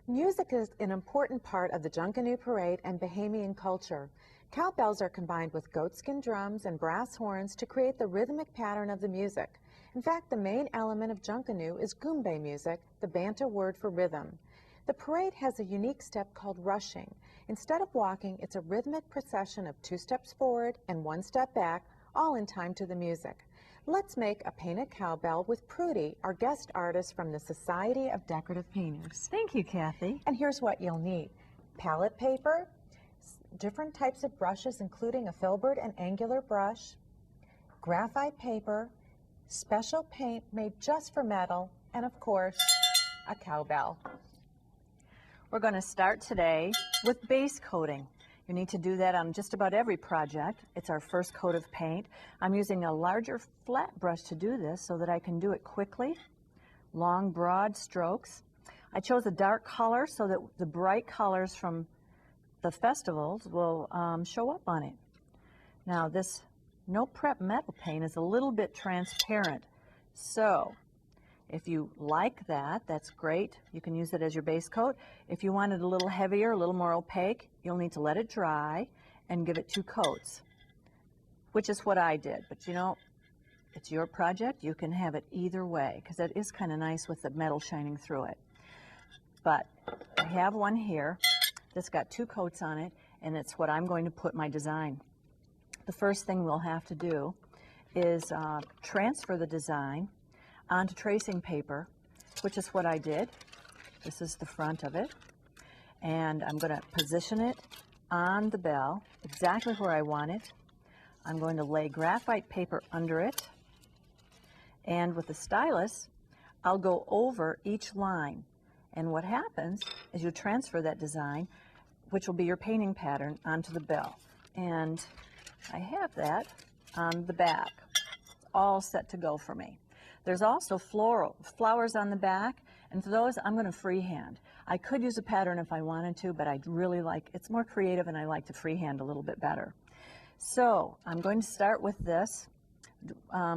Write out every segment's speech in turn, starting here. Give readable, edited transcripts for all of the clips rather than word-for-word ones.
Music is an important part of the Junkanoo Parade and Bahamian culture. Cowbells are combined with goatskin drums and brass horns to create the rhythmic pattern of the music. In fact, the main element of Junkanoo is goombay music, the Bantu word for rhythm. The parade has a unique step called rushing. Instead of walking, it's a rhythmic procession of 2 steps forward and 1 step back, all in time to the music. Let's make a painted cowbell with Prudy, our guest artist from the Society of Decorative Painters. Thank you, Kathy. And here's what you'll need. Palette paper, different types of brushes including a filbert and angular brush, graphite paper, special paint made just for metal, and of course, a cowbell. We're going to start today with base coating. You need to do that on just about every project. It's our first coat of paint. I'm using a larger flat brush to do this so that I can do it quickly. Long, broad strokes. I chose a dark color so that the bright colors from the festivals will show up on it. Now this no prep metal paint is a little bit transparent. So if you like that, that's great. You can use it as your base coat. If you want it a little heavier, a little more opaque, you'll need to let it dry and give it 2 coats, which is what I did. But you know, it's your project. You can have it either way because it is kind of nice with the metal shining through it. But I have one here that's got 2 coats on it, and it's what I'm going to put my design. The first thing we'll have to do is transfer the design onto tracing paper, which is what I did. This is the front of it. And I'm going to position it on the bell exactly where I want it. I'm going to lay graphite paper under it. And with the stylus, I'll go over each line. And what happens is you transfer that design, which will be your painting pattern, onto the bell. And I have that on the back, all set to go for me. There's also flowers on the back, and for those I'm going to freehand. I could use a pattern if I wanted to, but I'd really like, it's more creative and I like to freehand a little bit better. So I'm going to start with this,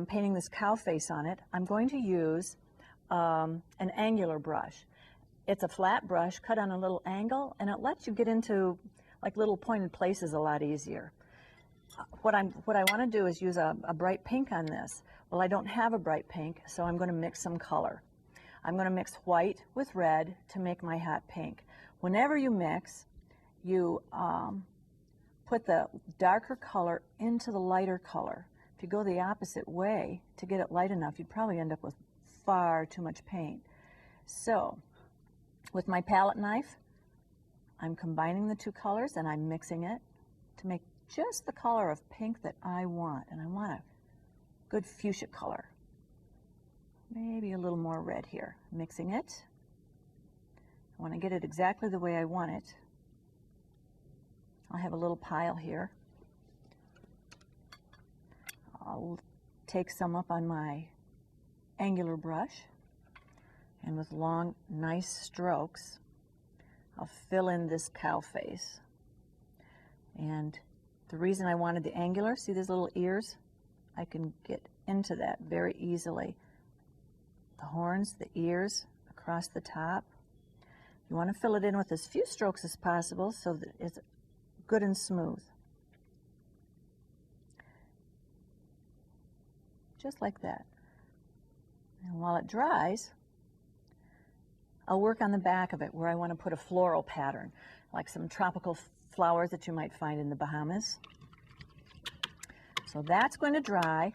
painting this cow face on it. I'm going to use an angular brush. It's a flat brush cut on a little angle, and it lets you get into like little pointed places a lot easier. What I want to do is use a bright pink on this. Well, I don't have a bright pink, so I'm going to mix some color. I'm going to mix white with red to make my hot pink. Whenever you mix, you put the darker color into the lighter color. If you go the opposite way to get it light enough, you'd probably end up with far too much paint. So, with my palette knife, I'm combining the 2 colors and I'm mixing it to make just the color of pink that I want. And I want a good fuchsia color. Maybe a little more red here. Mixing it. I want to get it exactly the way I want it. I'll have a little pile here. I'll take some up on my angular brush, and with long, nice strokes, I'll fill in this cow face. And the reason I wanted the angular, see these little ears? I can get into that very easily. The horns, the ears, across the top. You want to fill it in with as few strokes as possible so that it's good and smooth. Just like that. And while it dries, I'll work on the back of it where I want to put a floral pattern, like some tropical flowers that you might find in the Bahamas. So that's going to dry.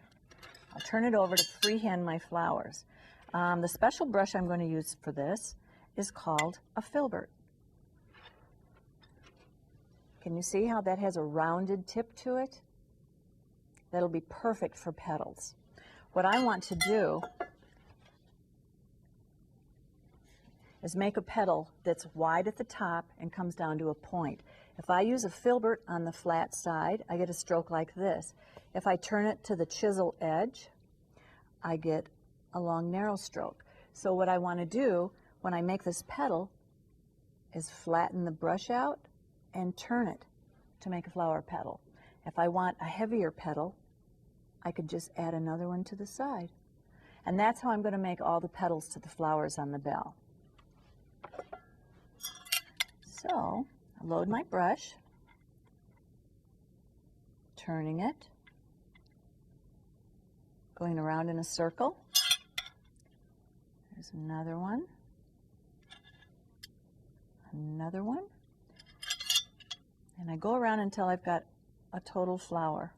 I'll turn it over to freehand my flowers. The special brush I'm going to use for this is called a filbert. Can you see how that has a rounded tip to it? That'll be perfect for petals. What I want to do is make a petal that's wide at the top and comes down to a point. If I use a filbert on the flat side, I get a stroke like this. If I turn it to the chisel edge, I get a long narrow stroke. So what I want to do when I make this petal is flatten the brush out and turn it to make a flower petal. If I want a heavier petal, I could just add another one to the side. And that's how I'm going to make all the petals to the flowers on the bell. So I load my brush, turning it, going around in a circle. There's another one, another one, and I go around until I've got a total flower.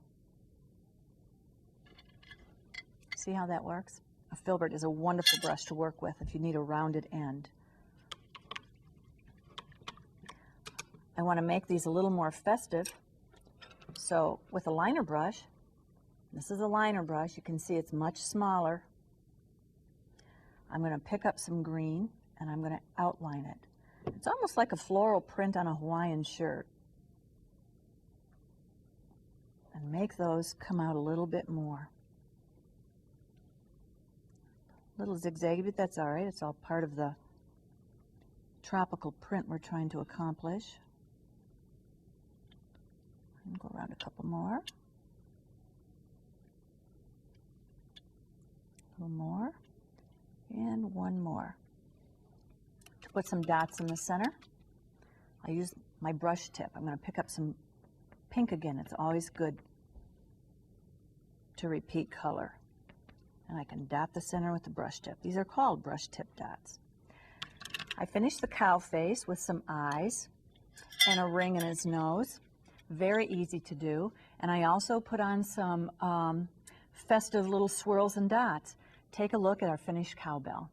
See how that works? A filbert is a wonderful brush to work with if you need a rounded end. I want to make these a little more festive, so with a liner brush, this is a liner brush, you can see it's much smaller. I'm going to pick up some green and I'm going to outline it. It's almost like a floral print on a Hawaiian shirt. And make those come out a little bit more. A little zigzaggy, but that's all right. It's all part of the tropical print we're trying to accomplish. And go around a couple more. A little more. And one more. To put some dots in the center, I use my brush tip. I'm going to pick up some pink again. It's always good to repeat color. And I can dot the center with the brush tip. These are called brush tip dots. I finished the cow face with some eyes and a ring in his nose. Very easy to do. And I also put on some festive little swirls and dots. Take a look at our finished cowbell.